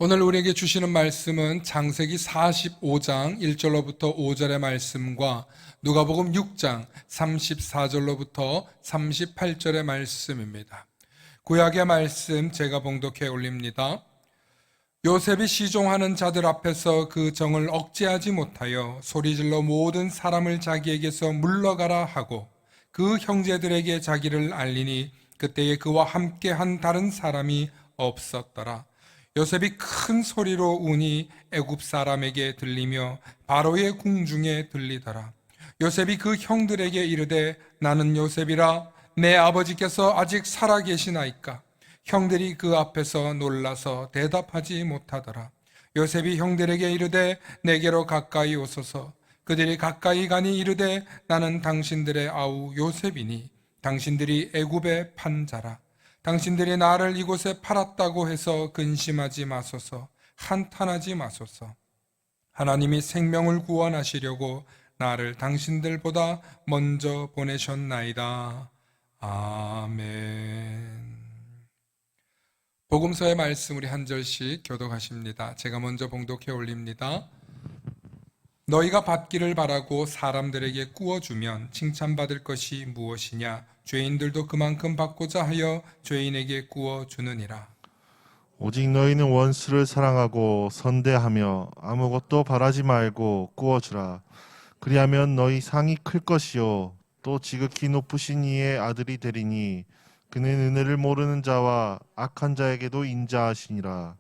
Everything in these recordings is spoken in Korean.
오늘 우리에게 주시는 말씀은 창세기 45장 1절로부터 5절의 말씀과 누가복음 6장 34절로부터 38절의 말씀입니다. 구약의 말씀 제가 봉독해 올립니다. 요셉이 시종하는 자들 앞에서 그 정을 억제하지 못하여 소리질러 모든 사람을 자기에게서 물러가라 하고 그 형제들에게 자기를 알리니 그때에 그와 함께 한 다른 사람이 없었더라. 요셉이 큰 소리로 우니 애굽 사람에게 들리며 바로의 궁중에 들리더라. 요셉이 그 형들에게 이르되 나는 요셉이라. 내 아버지께서 아직 살아 계시나이까? 형들이 그 앞에서 놀라서 대답하지 못하더라. 요셉이 형들에게 이르되 내게로 가까이 오소서. 그들이 가까이 가니 이르되 나는 당신들의 아우 요셉이니 당신들이 애굽에 판 자라. 당신들이 나를 이곳에 팔았다고 해서 근심하지 마소서. 한탄하지 마소서. 하나님이 생명을 구원하시려고 나를 당신들보다 먼저 보내셨나이다. 아멘. 복음서의 말씀 우리 한 절씩 교독하십니다. 제가 먼저 봉독해 올립니다. 너희가 받기를 바라고 사람들에게 꾸어주면 칭찬받을 것이 무엇이냐? 죄인들도 그만큼 받고자 하여 죄인에게 꾸어주느니라. 오직 너희는 원수를 사랑하고 선대하며 아무것도 바라지 말고 꾸어주라. 그리하면 너희 상이 클 것이요 또 지극히 높으신 이의 아들이 되리니 그는 은혜를 모르는 자와 악한 자에게도 인자하시니라.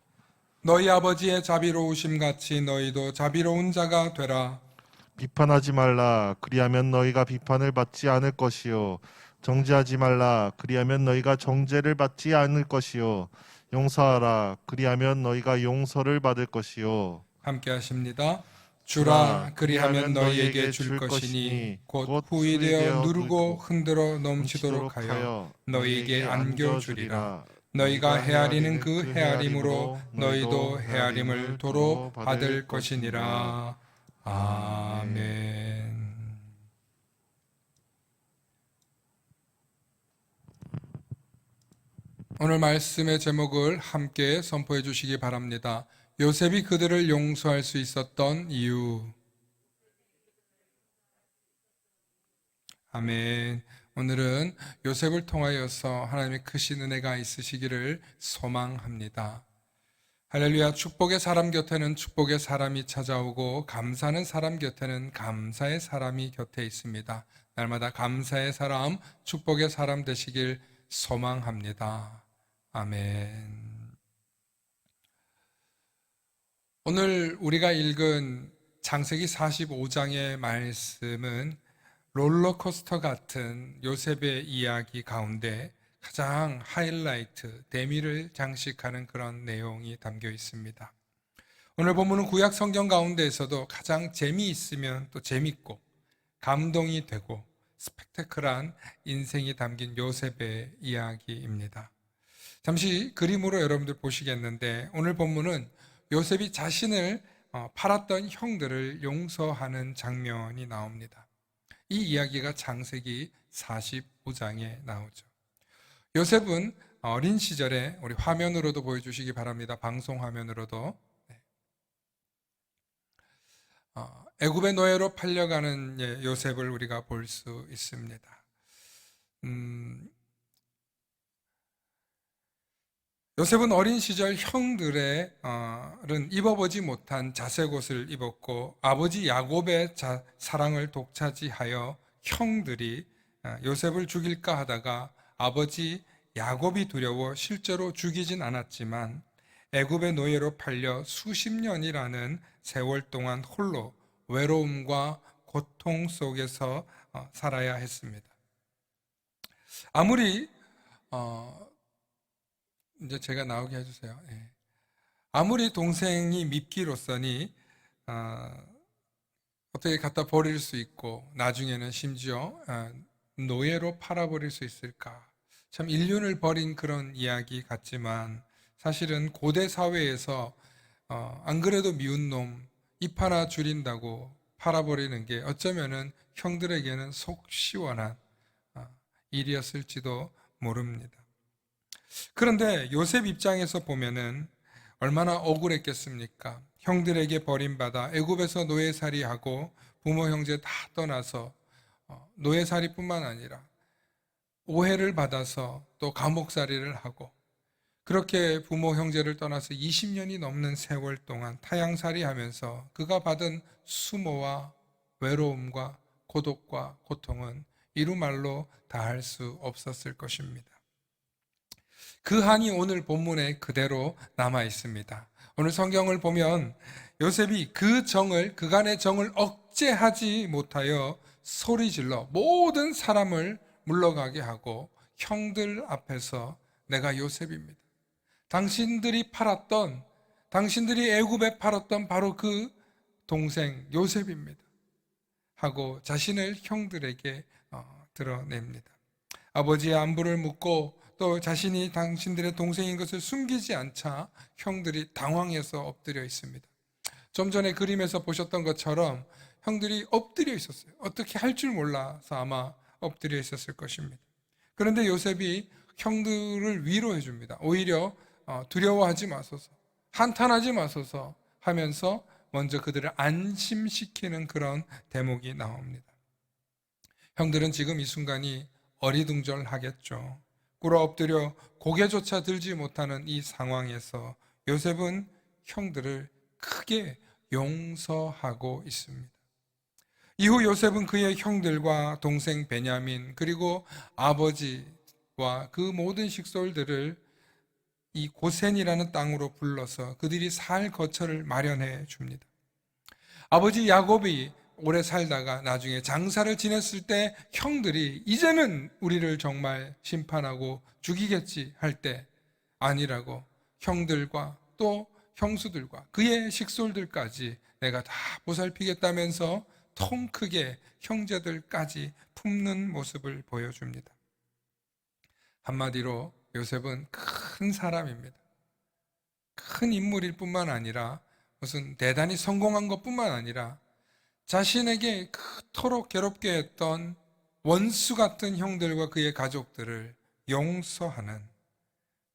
너희 아버지의 자비로우심 같이 너희도 자비로운 자가 되라. 비판하지 말라. 그리하면 너희가 비판을 받지 않을 것이요 정죄하지 말라. 그리하면 너희가 정죄를 받지 않을 것이요 용서하라. 그리하면 너희가 용서를 받을 것이요. 함께 하십니다. 주라 그리하면 너희에게 줄 것이니 곧 후이되어 누르고 흔들어 넘치도록 하여 너희에게 안겨주리라. 너희가 헤아리는 그 헤아림으로 너희도 헤아림을 도로 받을 것이니라. 아멘. 오늘 말씀의 제목을 함께 선포해 주시기 바랍니다. 요셉이 그들을 용서할 수 있었던 이유. 아멘. 오늘은 요셉을 통하여서 하나님의 크신 은혜가 있으시기를 소망합니다. 할렐루야. 축복의 사람 곁에는 축복의 사람이 찾아오고 감사하는 사람 곁에는 감사의 사람이 곁에 있습니다. 날마다 감사의 사람, 축복의 사람 되시길 소망합니다. 아멘. 오늘 우리가 읽은 창세기 45장의 말씀은 롤러코스터 같은 요셉의 이야기 가운데 가장 하이라이트, 대미를 장식하는 그런 내용이 담겨 있습니다. 오늘 본문은 구약 성경 가운데에서도 가장 재미있으면 또 재밌고 감동이 되고 스펙타클한 인생이 담긴 요셉의 이야기입니다. 잠시 그림으로 여러분들 보시겠는데 오늘 본문은 요셉이 자신을 팔았던 형들을 용서하는 장면이 나옵니다. 이 이야기가 창세기 45장에 나오죠. 요셉은 어린 시절에 우리 화면으로도 보여주시기 바랍니다. 방송 화면으로도. 애굽의 노예로 팔려가는 요셉을 우리가 볼 수 있습니다. 요셉은 어린 시절 형들은 입어보지 못한 자색 옷을 입었고 아버지 야곱의 사랑을 독차지하여 형들이 요셉을 죽일까 하다가 아버지 야곱이 두려워 실제로 죽이진 않았지만 애굽의 노예로 팔려 수십 년이라는 세월 동안 홀로 외로움과 고통 속에서 살아야 했습니다. 아무리 이제 제가 나오게 해주세요. 예. 아무리 동생이 밉기로써니 어떻게 갖다 버릴 수 있고 나중에는 심지어 노예로 팔아버릴 수 있을까? 참 인륜을 버린 그런 이야기 같지만 사실은 고대 사회에서 안 그래도 미운 놈 입 하나 줄인다고 팔아버리는 게 어쩌면은 형들에게는 속 시원한 일이었을지도 모릅니다. 그런데 요셉 입장에서 보면은 얼마나 억울했겠습니까? 형들에게 버림받아 애굽에서 노예살이하고 부모 형제 다 떠나서 노예살이뿐만 아니라 오해를 받아서 또 감옥살이를 하고 그렇게 부모 형제를 떠나서 20년이 넘는 세월 동안 타향살이 하면서 그가 받은 수모와 외로움과 고독과 고통은 이루 말로 다할 수 없었을 것입니다. 그 한이 오늘 본문에 그대로 남아 있습니다. 오늘 성경을 보면 요셉이 그간의 정을 억제하지 못하여 소리질러 모든 사람을 물러가게 하고 형들 앞에서 내가 요셉입니다. 당신들이 애굽에 팔았던 바로 그 동생 요셉입니다. 하고 자신을 형들에게 드러냅니다. 아버지의 안부를 묻고 또 자신이 당신들의 동생인 것을 숨기지 않자 형들이 당황해서 엎드려 있습니다. 좀 전에 그림에서 보셨던 것처럼 형들이 엎드려 있었어요. 어떻게 할 줄 몰라서 아마 엎드려 있었을 것입니다. 그런데 요셉이 형들을 위로해 줍니다. 오히려 두려워하지 마소서, 한탄하지 마소서 하면서 먼저 그들을 안심시키는 그런 대목이 나옵니다. 형들은 지금 이 순간이 어리둥절하겠죠. 꿇어 엎드려 고개조차 들지 못하는 이 상황에서 요셉은 형들을 크게 용서하고 있습니다. 이후 요셉은 그의 형들과 동생 베냐민 그리고 아버지와 그 모든 식솔들을 이 고센이라는 땅으로 불러서 그들이 살 거처를 마련해 줍니다. 아버지 야곱이 오래 살다가 나중에 장사를 지냈을 때 형들이 이제는 우리를 정말 심판하고 죽이겠지 할 때 아니라고 형들과 또 형수들과 그의 식솔들까지 내가 다 보살피겠다면서 통 크게 형제들까지 품는 모습을 보여줍니다. 한마디로 요셉은 큰 사람입니다. 큰 인물일 뿐만 아니라 무슨 대단히 성공한 것뿐만 아니라 자신에게 그토록 괴롭게 했던 원수 같은 형들과 그의 가족들을 용서하는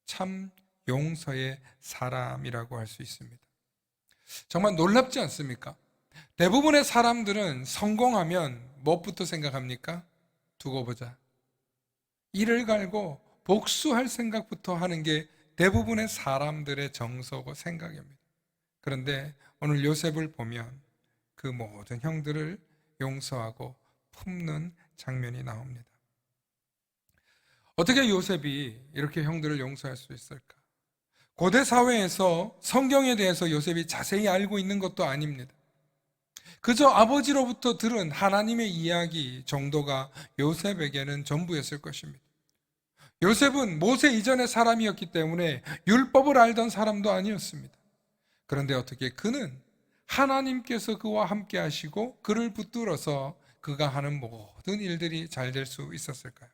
참 용서의 사람이라고 할 수 있습니다. 정말 놀랍지 않습니까? 대부분의 사람들은 성공하면 무엇부터 생각합니까? 두고 보자. 이를 갈고 복수할 생각부터 하는 게 대부분의 사람들의 정서고 생각입니다. 그런데 오늘 요셉을 보면 그 모든 형들을 용서하고 품는 장면이 나옵니다. 어떻게 요셉이 이렇게 형들을 용서할 수 있을까? 고대 사회에서 성경에 대해서 요셉이 자세히 알고 있는 것도 아닙니다. 그저 아버지로부터 들은 하나님의 이야기 정도가 요셉에게는 전부였을 것입니다. 요셉은 모세 이전의 사람이었기 때문에 율법을 알던 사람도 아니었습니다. 그런데 어떻게 그는 하나님께서 그와 함께 하시고 그를 붙들어서 그가 하는 모든 일들이 잘 될 수 있었을까요?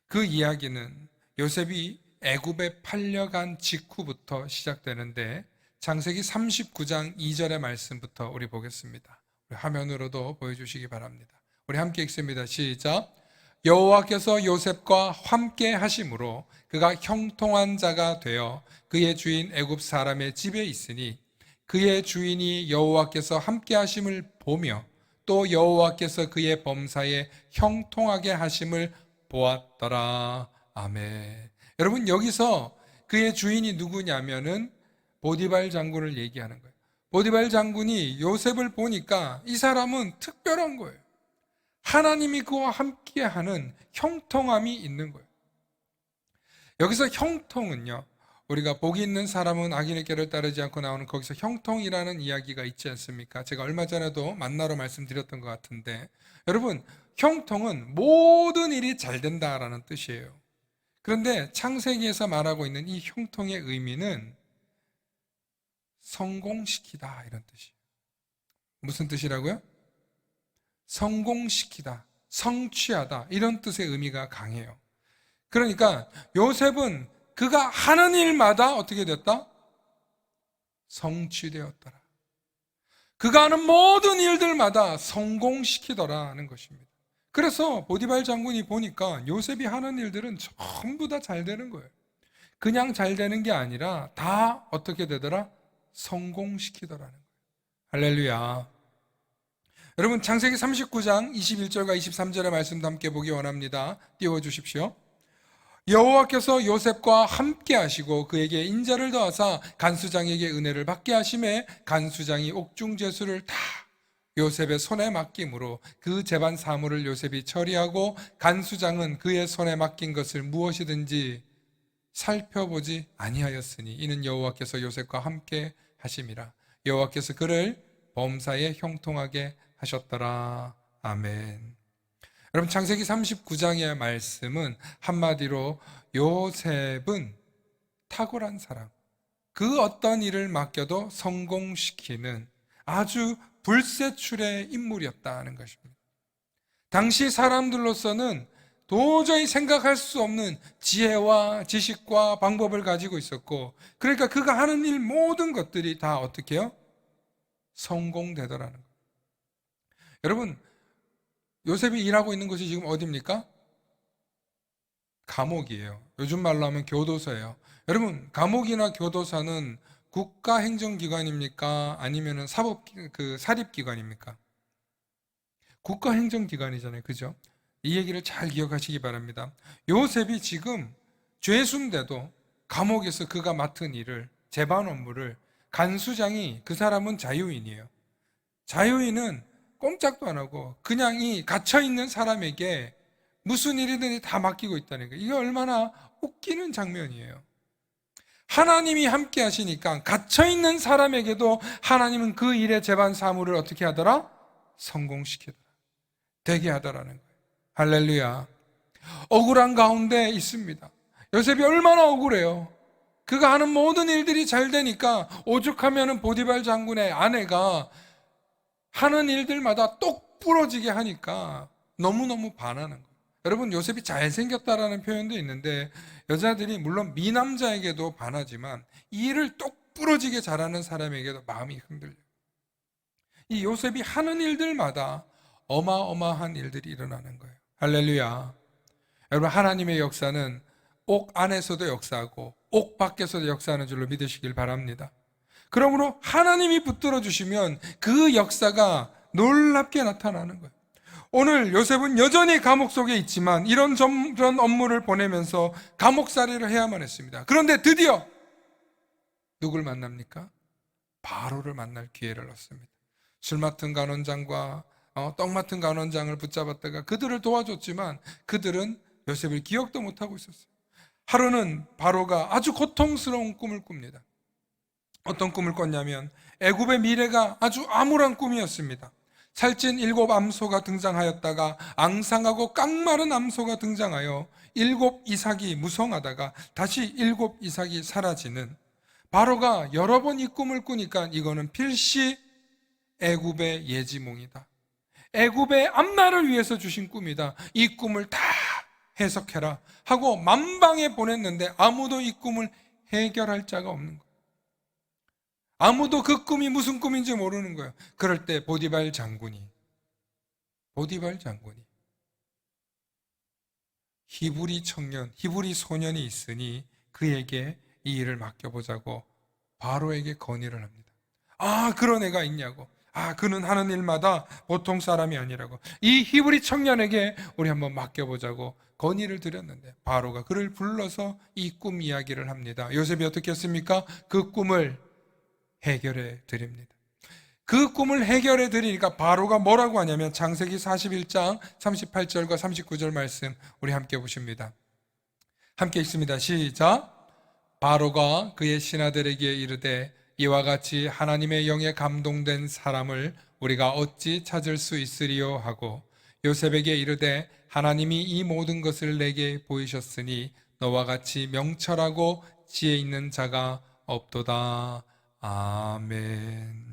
그 이야기는 요셉이 애굽에 팔려간 직후부터 시작되는데 창세기 39장 2절의 말씀부터 우리 보겠습니다. 우리 화면으로도 보여주시기 바랍니다. 우리 함께 읽습니다. 시작. 여호와께서 요셉과 함께 하심으로 그가 형통한 자가 되어 그의 주인 애굽 사람의 집에 있으니 그의 주인이 여호와께서 함께 하심을 보며 또 여호와께서 그의 범사에 형통하게 하심을 보았더라. 아멘. 여러분, 여기서 그의 주인이 누구냐면은 보디발 장군을 얘기하는 거예요. 보디발 장군이 요셉을 보니까 이 사람은 특별한 거예요. 하나님이 그와 함께하는 형통함이 있는 거예요. 여기서 형통은요, 우리가 복이 있는 사람은 악인의 길을 따르지 않고 나오는 거기서 형통이라는 이야기가 있지 않습니까? 제가 얼마 전에도 만나러 말씀드렸던 것 같은데, 여러분, 형통은 모든 일이 잘 된다라는 뜻이에요. 그런데 창세기에서 말하고 있는 이 형통의 의미는 성공시키다 이런 뜻이에요. 무슨 뜻이라고요? 성공시키다, 성취하다 이런 뜻의 의미가 강해요. 그러니까 요셉은 그가 하는 일마다 어떻게 됐다? 성취되었더라. 그가 하는 모든 일들마다 성공시키더라는 것입니다. 그래서 보디발 장군이 보니까 요셉이 하는 일들은 전부 다 잘 되는 거예요. 그냥 잘 되는 게 아니라 다 어떻게 되더라? 성공시키더라는 거예요. 할렐루야. 여러분 창세기 39장 21절과 23절의 말씀도 함께 보기 원합니다. 띄워주십시오. 여호와께서 요셉과 함께 하시고 그에게 인자를 더하사 간수장에게 은혜를 받게 하심에 간수장이 옥중제수를 다 요셉의 손에 맡김으로 그 재반 사물을 요셉이 처리하고 간수장은 그의 손에 맡긴 것을 무엇이든지 살펴보지 아니하였으니 이는 여호와께서 요셉과 함께 하심이라. 여호와께서 그를 범사에 형통하게 하셨더라. 아멘. 여러분 창세기 39장의 말씀은 한마디로 요셉은 탁월한 사람, 그 어떤 일을 맡겨도 성공시키는 아주 불세출의 인물이었다는 것입니다. 당시 사람들로서는 도저히 생각할 수 없는 지혜와 지식과 방법을 가지고 있었고, 그러니까 그가 하는 일 모든 것들이 다 어떻게 해요? 성공되더라는 거예요. 여러분 요셉이 일하고 있는 곳이 지금 어디입니까? 감옥이에요. 요즘 말로 하면 교도소예요. 여러분 감옥이나 교도소는 국가행정기관입니까? 아니면 사립기관입니까? 국가행정기관이잖아요. 그죠? 이 얘기를 잘 기억하시기 바랍니다. 요셉이 지금 죄수인데도 감옥에서 그가 맡은 일을, 재반 업무를 간수장이, 그 사람은 자유인이에요. 자유인은 꼼짝도 안 하고 그냥 이 갇혀있는 사람에게 무슨 일이든지 다 맡기고 있다는 거예요. 이게 얼마나 웃기는 장면이에요. 하나님이 함께 하시니까 갇혀있는 사람에게도 하나님은 그 일의 재반 사물을 어떻게 하더라? 성공시키더라. 되게 하더라는 거예요. 할렐루야. 억울한 가운데 있습니다. 요셉이 얼마나 억울해요. 그가 하는 모든 일들이 잘 되니까 오죽하면 보디발 장군의 아내가 하는 일들마다 똑 부러지게 하니까 너무너무 반하는 거예요. 여러분 요셉이 잘생겼다라는 표현도 있는데 여자들이 물론 미남자에게도 반하지만 이 일을 똑 부러지게 잘하는 사람에게도 마음이 흔들려요. 이 요셉이 하는 일들마다 어마어마한 일들이 일어나는 거예요. 할렐루야. 여러분 하나님의 역사는 옥 안에서도 역사하고 옥 밖에서도 역사하는 줄로 믿으시길 바랍니다. 그러므로 하나님이 붙들어 주시면 그 역사가 놀랍게 나타나는 거예요. 오늘 요셉은 여전히 감옥 속에 있지만 이런 업무를 보내면서 감옥살이를 해야만 했습니다. 그런데 드디어 누굴 만납니까? 바로를 만날 기회를 얻습니다. 술 맡은 간원장과 떡 맡은 간원장을 붙잡았다가 그들을 도와줬지만 그들은 요셉을 기억도 못하고 있었어요. 하루는 바로가 아주 고통스러운 꿈을 꿉니다. 어떤 꿈을 꿨냐면 애굽의 미래가 아주 암울한 꿈이었습니다. 살찐 7 암소가 등장하였다가 앙상하고 깡마른 암소가 등장하여 7 이삭이 무성하다가 다시 7 이삭이 사라지는, 바로가 여러 번 이 꿈을 꾸니까 이거는 필시 애굽의 예지몽이다, 애굽의 앞날을 위해서 주신 꿈이다, 이 꿈을 다 해석해라 하고 만방에 보냈는데 아무도 이 꿈을 해결할 자가 없는 거예요. 아무도 그 꿈이 무슨 꿈인지 모르는 거예요. 그럴 때 보디발 장군이 히브리 청년, 히브리 소년이 있으니 그에게 이 일을 맡겨보자고 바로에게 건의를 합니다. 아, 그런 애가 있냐고. 아, 그는 하는 일마다 보통 사람이 아니라고. 이 히브리 청년에게 우리 한번 맡겨보자고 건의를 드렸는데 바로가 그를 불러서 이 꿈 이야기를 합니다. 요셉이 어떻게 했습니까? 그 꿈을 해결해 드립니다. 그 꿈을 해결해 드리니까 바로가 뭐라고 하냐면 창세기 41장 38절과 39절 말씀 우리 함께 보십니다. 함께 읽습니다. 시작. 바로가 그의 신하들에게 이르되 이와 같이 하나님의 영에 감동된 사람을 우리가 어찌 찾을 수 있으리요 하고 요셉에게 이르되 하나님이 이 모든 것을 내게 보이셨으니 너와 같이 명철하고 지혜 있는 자가 없도다. 아멘.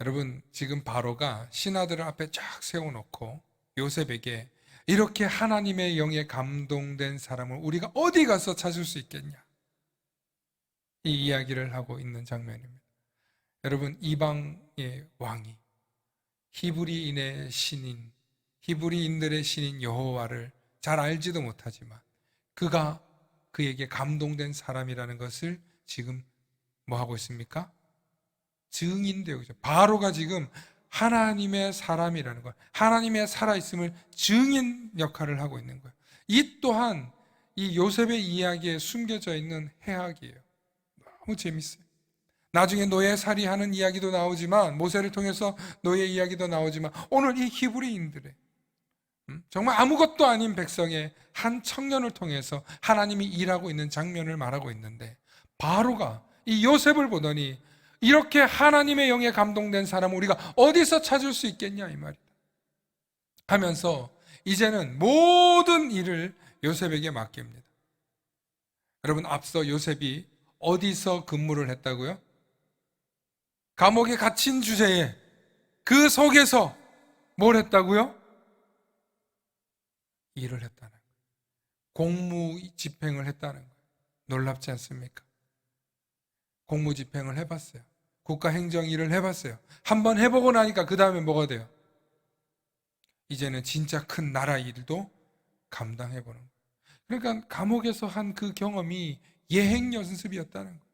여러분 지금 바로가 신하들을 앞에 쫙 세워놓고 요셉에게 이렇게 하나님의 영에 감동된 사람을 우리가 어디 가서 찾을 수 있겠냐, 이 이야기를 하고 있는 장면입니다. 여러분 이방의 왕이 히브리인의 신인, 히브리인들의 신인 여호와를 잘 알지도 못하지만 그가 그에게 감동된 사람이라는 것을 지금 뭐 하고 있습니까? 증인되고 있죠. 바로가 지금 하나님의 사람이라는 것, 하나님의 살아있음을 증인 역할을 하고 있는 거예요. 이 또한 이 요셉의 이야기에 숨겨져 있는 해악이에요. 너무 재밌어요. 나중에 노예살이하는 이야기도 나오지만, 모세를 통해서 노예 이야기도 나오지만, 오늘 이 히브리인들의 정말 아무것도 아닌 백성의 한 청년을 통해서 하나님이 일하고 있는 장면을 말하고 있는데, 바로가 이 요셉을 보더니 이렇게 하나님의 영에 감동된 사람을 우리가 어디서 찾을 수 있겠냐 이 말이다 하면서 이제는 모든 일을 요셉에게 맡깁니다. 여러분, 앞서 요셉이 어디서 근무를 했다고요? 감옥에 갇힌 주제에 그 속에서 뭘 했다고요? 일을 했다는 거예요. 공무 집행을 했다는 거예요. 놀랍지 않습니까? 공무 집행을 해봤어요. 국가행정 일을 해봤어요. 한번 해보고 나니까 그 다음에 뭐가 돼요? 이제는 진짜 큰 나라 일도 감당해보는 거예요. 그러니까 감옥에서 한 그 경험이 예행 연습이었다는 거예요.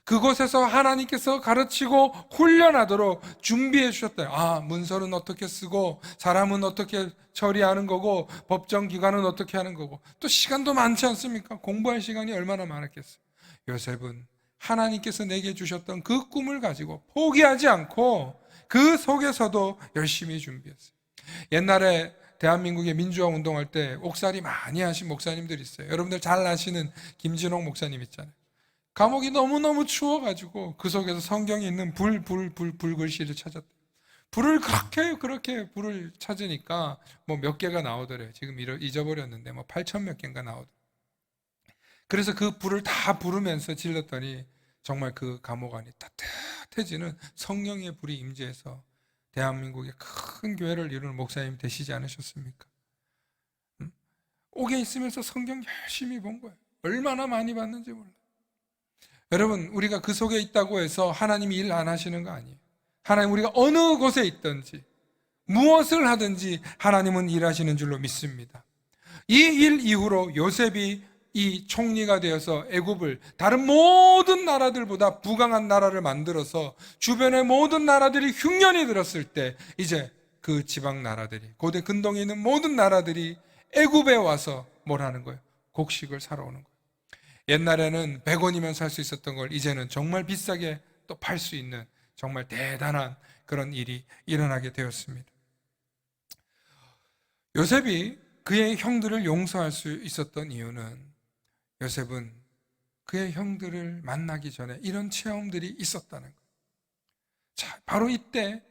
그곳에서 하나님께서 가르치고 훈련하도록 준비해 주셨다. 문서는 어떻게 쓰고 사람은 어떻게 처리하는 거고 법정 기관은 어떻게 하는 거고, 또 시간도 많지 않습니까? 공부할 시간이 얼마나 많았겠어요. 요셉은 하나님께서 내게 주셨던 그 꿈을 가지고 포기하지 않고 그 속에서도 열심히 준비했어요. 옛날에 대한민국의 민주화 운동할 때 옥살이 많이 하신 목사님들이 있어요. 여러분들 잘 아시는 김진홍 목사님 있잖아요. 감옥이 너무너무 추워가지고 그 속에서 성경에 있는 불 글씨를 찾았대요. 그렇게 불을 찾으니까 뭐 몇 개가 나오더래요. 지금 잊어버렸는데 뭐 8천 몇 개인가 나오더래요. 그래서 그 불을 다 부르면서 질렀더니 정말 그 감옥 안이 따뜻해지는 성령의 불이 임재해서 대한민국의 큰 교회를 이루는 목사님 되시지 않으셨습니까? 옥에 있으면서 성경 열심히 본 거예요. 얼마나 많이 봤는지 몰라요. 여러분, 우리가 그 속에 있다고 해서 하나님이 일 안 하시는 거 아니에요. 하나님, 우리가 어느 곳에 있든지 무엇을 하든지 하나님은 일하시는 줄로 믿습니다. 이 일 이후로 요셉이 이 총리가 되어서 애굽을 다른 모든 나라들보다 부강한 나라를 만들어서 주변의 모든 나라들이 흉년이 들었을 때 이제 그 지방 나라들이, 고대 근동에 있는 모든 나라들이 애굽에 와서 뭘 하는 거예요? 곡식을 사러 오는 거예요. 옛날에는 100원이면 살 수 있었던 걸 이제는 정말 비싸게 또 팔 수 있는 정말 대단한 그런 일이 일어나게 되었습니다. 요셉이 그의 형들을 용서할 수 있었던 이유는, 요셉은 그의 형들을 만나기 전에 이런 체험들이 있었다는 거예요. 자, 바로 이때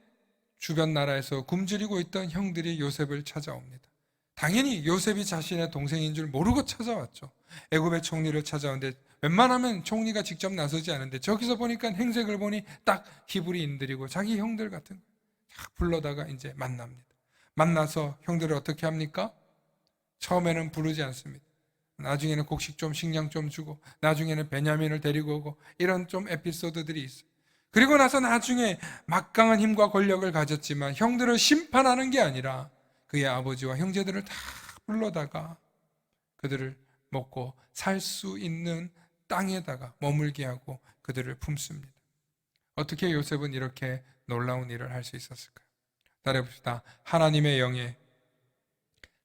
주변 나라에서 굶주리고 있던 형들이 요셉을 찾아옵니다. 당연히 요셉이 자신의 동생인 줄 모르고 찾아왔죠. 애굽의 총리를 찾아오는데 웬만하면 총리가 직접 나서지 않은데 저기서 보니까 행색을 보니 딱 히브리인들이고 자기 형들 같은 거예요. 불러다가 이제 만납니다. 만나서 형들을 어떻게 합니까? 처음에는 부르지 않습니다. 나중에는 곡식 좀, 식량 좀 주고, 나중에는 베냐민을 데리고 오고, 이런 좀 에피소드들이 있어요. 그리고 나서 나중에 막강한 힘과 권력을 가졌지만 형들을 심판하는 게 아니라 그의 아버지와 형제들을 다 불러다가 그들을 먹고 살 수 있는 땅에다가 머물게 하고 그들을 품습니다. 어떻게 요셉은 이렇게 놀라운 일을 할 수 있었을까요? 따라해봅시다. 하나님의 영에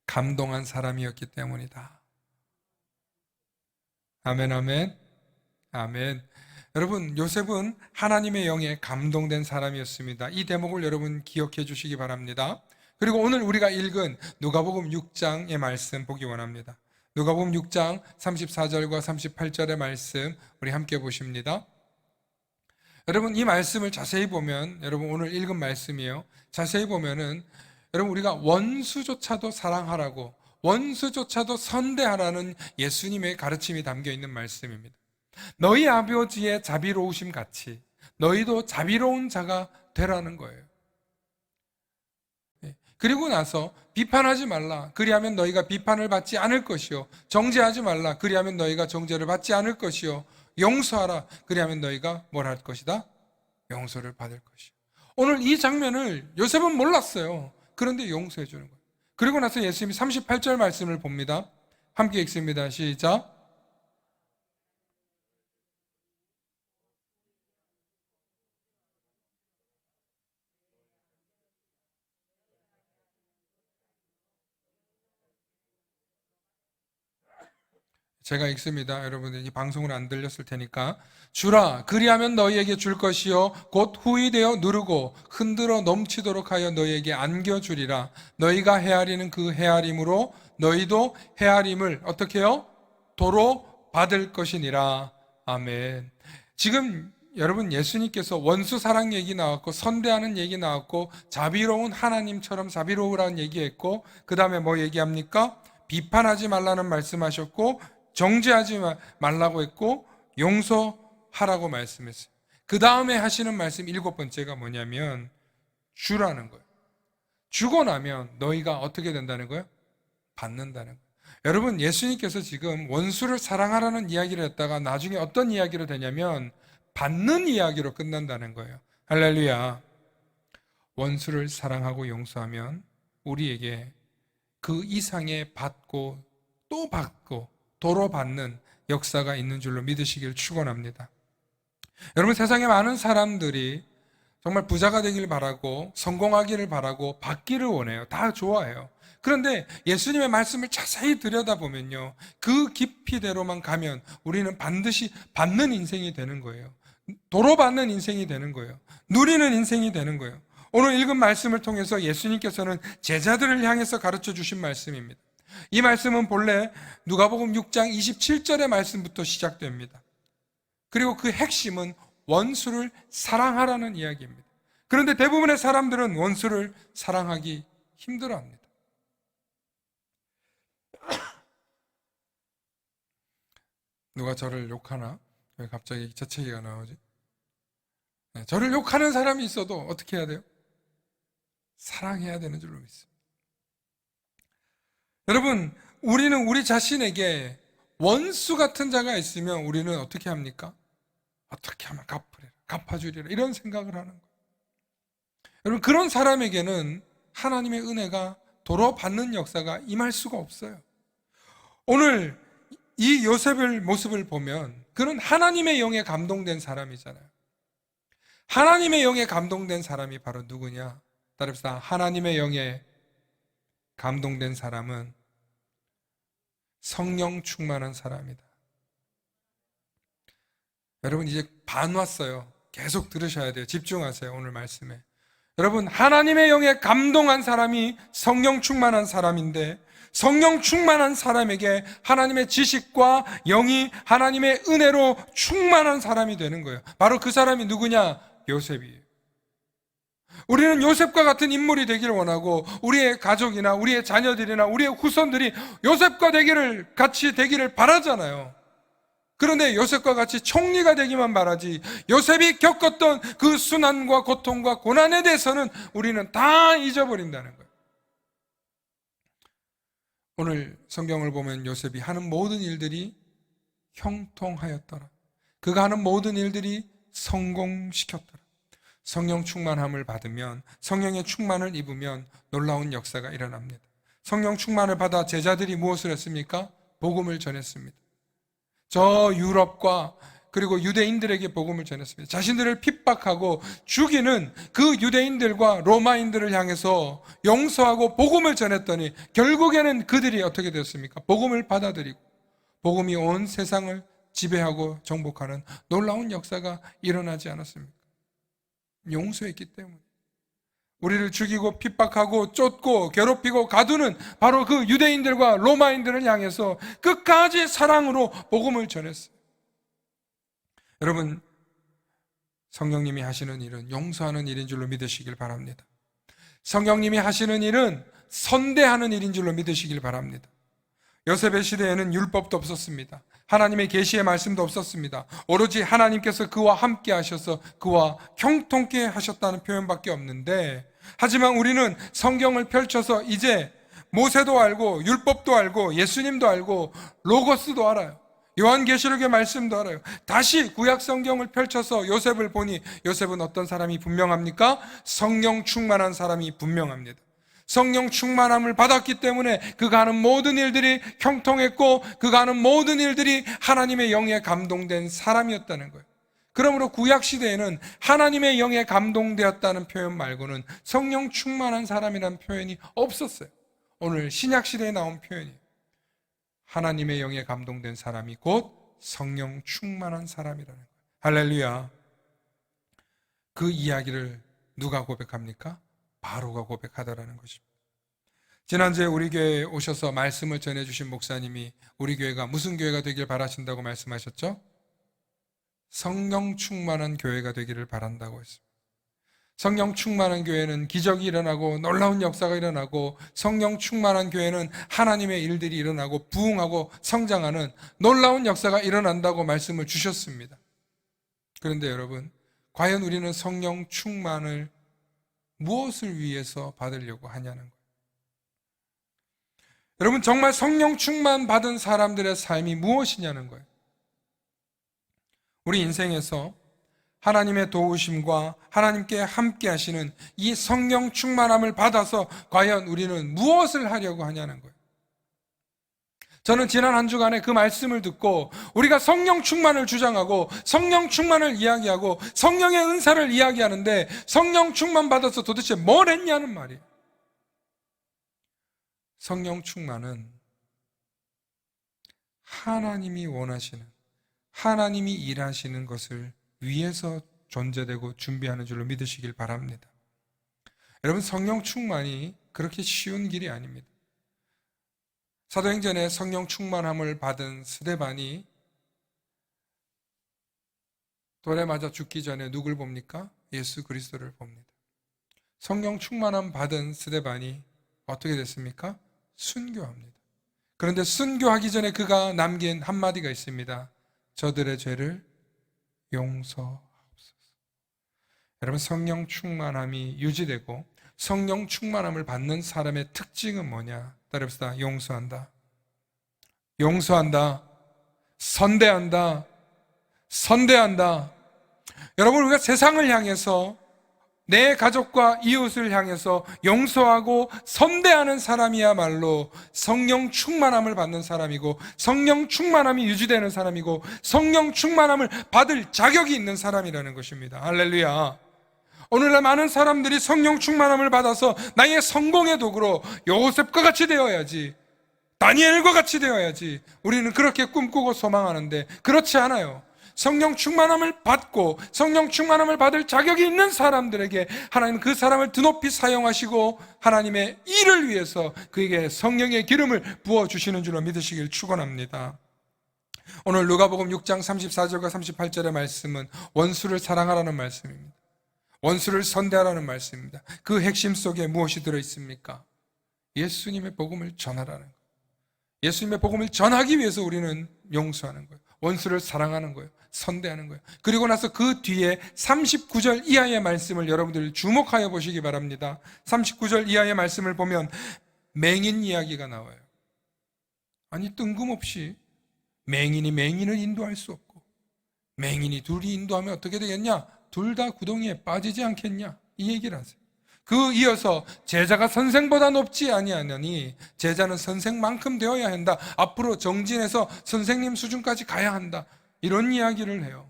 감동한 사람이었기 때문이다. 아멘, 아멘, 아멘. 여러분, 요셉은 하나님의 영에 감동된 사람이었습니다. 이 대목을 여러분 기억해 주시기 바랍니다. 그리고 오늘 우리가 읽은 누가복음 6장의 말씀 보기 원합니다. 누가복음 6장 34절과 38절의 말씀 우리 함께 보십니다. 여러분, 이 말씀을 자세히 보면, 여러분 오늘 읽은 말씀이에요. 자세히 보면은 여러분, 우리가 원수조차도 사랑하라고, 원수조차도 선대하라는 예수님의 가르침이 담겨 있는 말씀입니다. 너희 아버지의 자비로우심 같이 너희도 자비로운 자가 되라는 거예요. 그리고 나서 비판하지 말라. 그리하면 너희가 비판을 받지 않을 것이요. 정죄하지 말라. 그리하면 너희가 정죄를 받지 않을 것이요. 용서하라. 그리하면 너희가 뭘 할 것이다? 용서를 받을 것이요. 오늘 이 장면을 요셉은 몰랐어요. 그런데 용서해 주는 거예요. 그리고 나서 예수님이 38절 말씀을 봅니다. 함께 읽습니다. 시작. 제가 읽습니다. 여러분들 이 방송을 안 들렸을 테니까. 주라 그리하면 너희에게 줄 것이요 곧 후히 되어 누르고 흔들어 넘치도록 하여 너희에게 안겨주리라. 너희가 헤아리는 그 헤아림으로 너희도 헤아림을 어떻게 해요? 도로 받을 것이니라. 아멘. 지금 여러분 예수님께서 원수 사랑 얘기 나왔고 선대하는 얘기 나왔고 자비로운 하나님처럼 자비로우라는 얘기했고 그 다음에 뭐 얘기합니까? 비판하지 말라는 말씀하셨고 정죄하지 말라고 했고 용서하라고 말씀했어요. 그 다음에 하시는 말씀 7번째가 뭐냐면 주라는 거예요. 주고 나면 너희가 어떻게 된다는 거예요? 받는다는 거예요. 여러분 예수님께서 지금 원수를 사랑하라는 이야기를 했다가 나중에 어떤 이야기로 되냐면 받는 이야기로 끝난다는 거예요. 할렐루야. 원수를 사랑하고 용서하면 우리에게 그 이상의 받고 또 받고 도로 받는 역사가 있는 줄로 믿으시길 축원합니다. 여러분 세상에 많은 사람들이 정말 부자가 되길 바라고 성공하기를 바라고 받기를 원해요. 다 좋아해요. 그런데 예수님의 말씀을 자세히 들여다보면요, 그 깊이대로만 가면 우리는 반드시 받는 인생이 되는 거예요. 도로 받는 인생이 되는 거예요. 누리는 인생이 되는 거예요. 오늘 읽은 말씀을 통해서 예수님께서는 제자들을 향해서 가르쳐 주신 말씀입니다. 이 말씀은 본래 누가복음 6장 27절의 말씀부터 시작됩니다. 그리고 그 핵심은 원수를 사랑하라는 이야기입니다. 그런데 대부분의 사람들은 원수를 사랑하기 힘들어합니다. 누가 저를 욕하나? 왜 갑자기 재채기가 나오지? 저를 욕하는 사람이 있어도 어떻게 해야 돼요? 사랑해야 되는 줄로 믿습니다. 여러분, 우리는 우리 자신에게 원수 같은 자가 있으면 우리는 어떻게 합니까? 어떻게 하면 갚아주리라 이런 생각을 하는 거예요. 여러분, 그런 사람에게는 하나님의 은혜가 도로 받는 역사가 임할 수가 없어요. 오늘 이 요셉의 모습을 보면 그는 하나님의 영에 감동된 사람이잖아요. 하나님의 영에 감동된 사람이 바로 누구냐? 따릅시다. 하나님의 영에 감동된 사람은 성령 충만한 사람이다. 여러분 이제 반 왔어요. 계속 들으셔야 돼요. 집중하세요. 오늘 말씀에. 여러분 하나님의 영에 감동한 사람이 성령 충만한 사람인데 성령 충만한 사람에게 하나님의 지식과 영이 하나님의 은혜로 충만한 사람이 되는 거예요. 바로 그 사람이 누구냐? 요셉이에요. 우리는 요셉과 같은 인물이 되기를 원하고 우리의 가족이나 우리의 자녀들이나 우리의 후손들이 요셉과 같이 되기를 바라잖아요. 그런데 요셉과 같이 총리가 되기만 바라지 요셉이 겪었던 그 순환과 고통과 고난에 대해서는 우리는 다 잊어버린다는 거예요. 오늘 성경을 보면 요셉이 하는 모든 일들이 형통하였더라. 그가 하는 모든 일들이 성공시켰더라. 성령 충만함을 받으면, 성령의 충만을 입으면 놀라운 역사가 일어납니다. 성령 충만을 받아 제자들이 무엇을 했습니까? 복음을 전했습니다. 저 유럽과 그리고 유대인들에게 복음을 전했습니다. 자신들을 핍박하고 죽이는 그 유대인들과 로마인들을 향해서 용서하고 복음을 전했더니 결국에는 그들이 어떻게 되었습니까? 복음을 받아들이고 복음이 온 세상을 지배하고 정복하는 놀라운 역사가 일어나지 않았습니까? 용서했기 때문에. 우리를 죽이고 핍박하고 쫓고 괴롭히고 가두는 바로 그 유대인들과 로마인들을 향해서 끝까지 사랑으로 복음을 전했어요. 여러분, 성령님이 하시는 일은 용서하는 일인 줄로 믿으시길 바랍니다. 성령님이 하시는 일은 선대하는 일인 줄로 믿으시길 바랍니다. 요셉의 시대에는 율법도 없었습니다. 하나님의 계시의 말씀도 없었습니다. 오로지 하나님께서 그와 함께 하셔서 그와 형통케 하셨다는 표현밖에 없는데, 하지만 우리는 성경을 펼쳐서 이제 모세도 알고 율법도 알고 예수님도 알고 로고스도 알아요. 요한계시록의 말씀도 알아요. 다시 구약 성경을 펼쳐서 요셉을 보니 요셉은 어떤 사람이 분명합니까? 성령 충만한 사람이 분명합니다. 성령 충만함을 받았기 때문에 그가 하는 모든 일들이 형통했고 그가 하는 모든 일들이 하나님의 영에 감동된 사람이었다는 거예요. 그러므로 구약시대에는 하나님의 영에 감동되었다는 표현 말고는 성령 충만한 사람이라는 표현이 없었어요. 오늘 신약시대에 나온 표현이에요. 하나님의 영에 감동된 사람이 곧 성령 충만한 사람이라는 거예요. 할렐루야. 그 이야기를 누가 고백합니까? 바로가 고백하더라는 것입니다. 지난주에 우리 교회에 오셔서 말씀을 전해주신 목사님이 우리 교회가 무슨 교회가 되길 바라신다고 말씀하셨죠? 성령 충만한 교회가 되기를 바란다고 했습니다. 성령 충만한 교회는 기적이 일어나고 놀라운 역사가 일어나고, 성령 충만한 교회는 하나님의 일들이 일어나고 부흥하고 성장하는 놀라운 역사가 일어난다고 말씀을 주셨습니다. 그런데 여러분, 과연 우리는 성령 충만을 무엇을 위해서 받으려고 하냐는 거예요. 여러분, 정말 성령 충만 받은 사람들의 삶이 무엇이냐는 거예요. 우리 인생에서 하나님의 도우심과 하나님께 함께 하시는 이 성령 충만함을 받아서 과연 우리는 무엇을 하려고 하냐는 거예요. 저는 지난 한 주간에 그 말씀을 듣고 우리가 성령 충만을 주장하고 성령 충만을 이야기하고 성령의 은사를 이야기하는데 성령 충만 받아서 도대체 뭘 했냐는 말이에요. 성령 충만은 하나님이 원하시는, 하나님이 일하시는 것을 위해서 존재되고 준비하는 줄로 믿으시길 바랍니다. 여러분, 성령 충만이 그렇게 쉬운 길이 아닙니다. 사도행전에 성령 충만함을 받은 스데반이 돌에 맞아 죽기 전에 누굴 봅니까? 예수 그리스도를 봅니다. 성령 충만함 받은 스데반이 어떻게 됐습니까? 순교합니다. 그런데 순교하기 전에 그가 남긴 한마디가 있습니다. 저들의 죄를 용서하옵소서. 여러분, 성령 충만함이 유지되고 성령 충만함을 받는 사람의 특징은 뭐냐? 따라합시다. 용서한다. 용서한다. 선대한다. 선대한다. 여러분, 우리가 세상을 향해서, 내 가족과 이웃을 향해서 용서하고 선대하는 사람이야말로 성령 충만함을 받는 사람이고, 성령 충만함이 유지되는 사람이고, 성령 충만함을 받을 자격이 있는 사람이라는 것입니다. 할렐루야. 오늘날 많은 사람들이 성령 충만함을 받아서 나의 성공의 도구로 요셉과 같이 되어야지, 다니엘과 같이 되어야지, 우리는 그렇게 꿈꾸고 소망하는데 그렇지 않아요. 성령 충만함을 받고 성령 충만함을 받을 자격이 있는 사람들에게 하나님은 그 사람을 드높이 사용하시고 하나님의 일을 위해서 그에게 성령의 기름을 부어주시는 줄로 믿으시길 축원합니다. 오늘 누가복음 6장 34절과 38절의 말씀은 원수를 사랑하라는 말씀입니다. 원수를 선대하라는 말씀입니다. 그 핵심 속에 무엇이 들어있습니까? 예수님의 복음을 전하라는 거예요. 예수님의 복음을 전하기 위해서 우리는 용서하는 거예요. 원수를 사랑하는 거예요. 선대하는 거예요. 그리고 나서 그 뒤에 39절 이하의 말씀을 여러분들 주목하여 보시기 바랍니다. 39절 이하의 말씀을 보면 맹인 이야기가 나와요. 아니, 뜬금없이 맹인이 맹인을 인도할 수 없고, 맹인이 둘이 인도하면 어떻게 되겠냐? 둘 다 구덩이에 빠지지 않겠냐? 이 얘기를 하세요. 그 이어서 제자가 선생보다 높지 아니하느니 제자는 선생만큼 되어야 한다. 앞으로 정진해서 선생님 수준까지 가야 한다. 이런 이야기를 해요.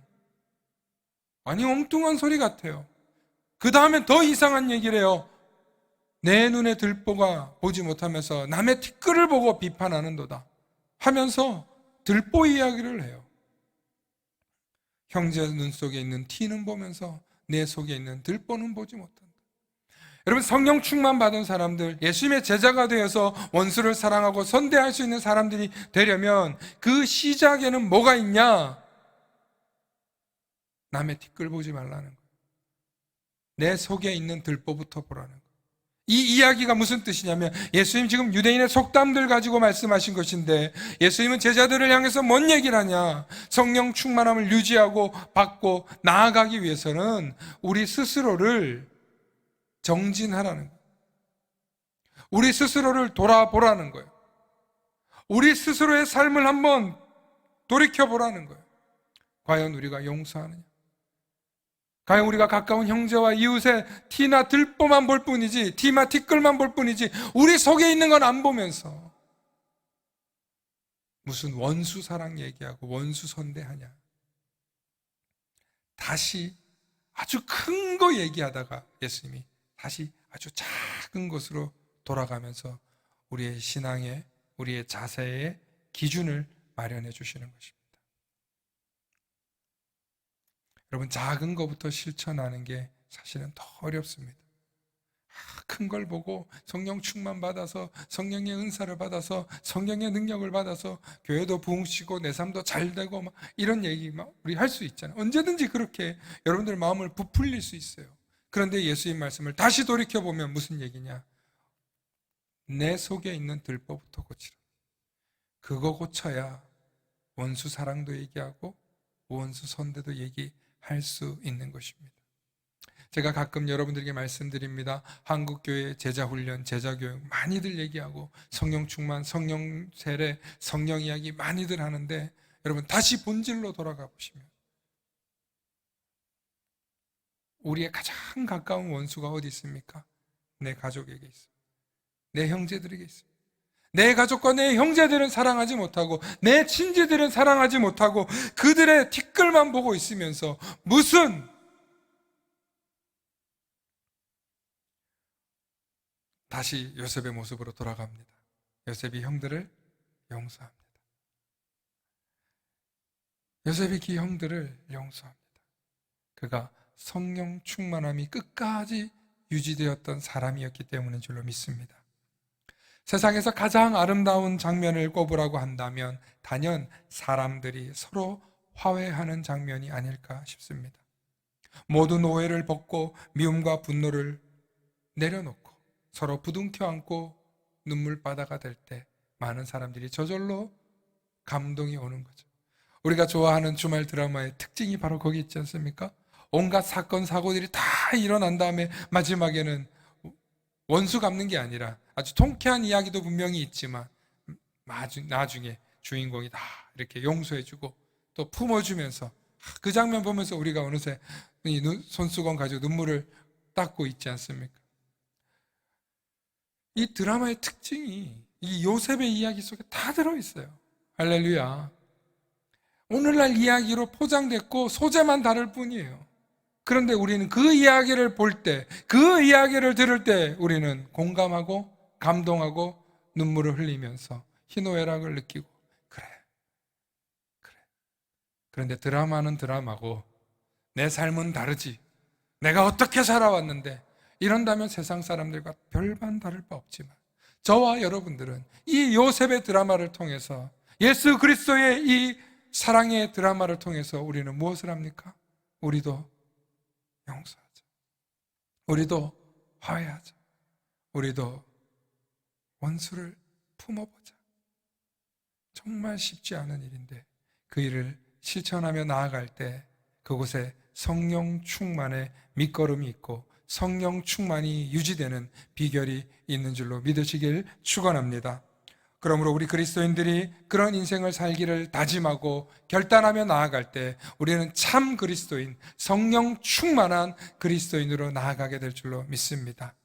아니, 엉뚱한 소리 같아요. 그 다음에 더 이상한 얘기를 해요. 내 눈에 들보가 보지 못하면서 남의 티끌을 보고 비판하는도다 하면서 들보 이야기를 해요. 형제 눈 속에 있는 티는 보면서 내 속에 있는 들보는 보지 못한다. 여러분, 성령 충만 받은 사람들, 예수님의 제자가 되어서 원수를 사랑하고 선대할 수 있는 사람들이 되려면 그 시작에는 뭐가 있냐? 남의 티끌 보지 말라는 거예요. 내 속에 있는 들보부터 보라는 거예요. 이 이야기가 무슨 뜻이냐면, 예수님 지금 유대인의 속담들 가지고 말씀하신 것인데, 예수님은 제자들을 향해서 뭔 얘기를 하냐? 성령 충만함을 유지하고 받고 나아가기 위해서는 우리 스스로를 정진하라는 거예요. 우리 스스로를 돌아보라는 거예요. 우리 스스로의 삶을 한번 돌이켜보라는 거예요. 과연 우리가 용서하느냐? 과연 우리가 가까운 형제와 이웃의 티나 들보만 볼 뿐이지, 티나 티끌만 볼 뿐이지, 우리 속에 있는 건 안 보면서 무슨 원수 사랑 얘기하고 원수 선대하냐? 다시 아주 큰 거 얘기하다가 예수님이 다시 아주 작은 것으로 돌아가면서 우리의 신앙에, 우리의 자세에 기준을 마련해 주시는 것입니다. 여러분, 작은 것부터 실천하는 게 사실은 더 어렵습니다. 큰 걸 보고 성령 충만 받아서 성령의 은사를 받아서 성령의 능력을 받아서 교회도 부흥시고 내 삶도 잘 되고 막 이런 얘기 막 우리 할 수 있잖아요. 언제든지 그렇게 여러분들 마음을 부풀릴 수 있어요. 그런데 예수님 말씀을 다시 돌이켜보면 무슨 얘기냐? 내 속에 있는 들보부터 고치라. 그거 고쳐야 원수 사랑도 얘기하고 원수 선대도 얘기할 수 있는 것입니다. 제가 가끔 여러분들에게 말씀드립니다. 한국교회 제자훈련, 제자교육 많이들 얘기하고 성령 충만, 성령 세례, 성령 이야기 많이들 하는데 여러분 다시 본질로 돌아가 보시면 우리의 가장 가까운 원수가 어디 있습니까? 내 가족에게 있습니다. 내 형제들에게 있습니다. 내 가족과 내 형제들은 사랑하지 못하고 내 친지들은 사랑하지 못하고 그들의 티끌만 보고 있으면서 무슨 다시 요셉의 모습으로 돌아갑니다. 요셉이 형들을 용서합니다. 요셉이 그 형들을 용서합니다. 그가 성령 충만함이 끝까지 유지되었던 사람이었기 때문인 줄로 믿습니다. 세상에서 가장 아름다운 장면을 꼽으라고 한다면 단연 사람들이 서로 화해하는 장면이 아닐까 싶습니다. 모든 오해를 벗고 미움과 분노를 내려놓고 서로 부둥켜 안고 눈물바다가 될 때 많은 사람들이 저절로 감동이 오는 거죠. 우리가 좋아하는 주말 드라마의 특징이 바로 거기 있지 않습니까? 온갖 사건 사고들이 다 일어난 다음에 마지막에는 원수 갚는 게 아니라 아주 통쾌한 이야기도 분명히 있지만 나중에 주인공이 다 이렇게 용서해주고 또 품어주면서 그 장면 보면서 우리가 어느새 손수건 가지고 눈물을 닦고 있지 않습니까? 이 드라마의 특징이 이 요셉의 이야기 속에 다 들어있어요. 할렐루야. 오늘날 이야기로 포장됐고 소재만 다를 뿐이에요. 그런데 우리는 그 이야기를 볼 때, 그 이야기를 들을 때 우리는 공감하고 감동하고 눈물을 흘리면서 희노애락을 느끼고 그래. 그런데 드라마는 드라마고 내 삶은 다르지. 내가 어떻게 살아왔는데 이런다면 세상 사람들과 별반 다를 바 없지만 저와 여러분들은 이 요셉의 드라마를 통해서 예수 그리스도의 이 사랑의 드라마를 통해서 우리는 무엇을 합니까? 우리도 용서하자. 우리도 화해하자. 우리도 원수를 품어보자. 정말 쉽지 않은 일인데 그 일을 실천하며 나아갈 때 그곳에 성령 충만의 밑거름이 있고 성령 충만이 유지되는 비결이 있는 줄로 믿으시길 축원합니다. 그러므로 우리 그리스도인들이 그런 인생을 살기를 다짐하고 결단하며 나아갈 때 우리는 참 그리스도인, 성령 충만한 그리스도인으로 나아가게 될 줄로 믿습니다.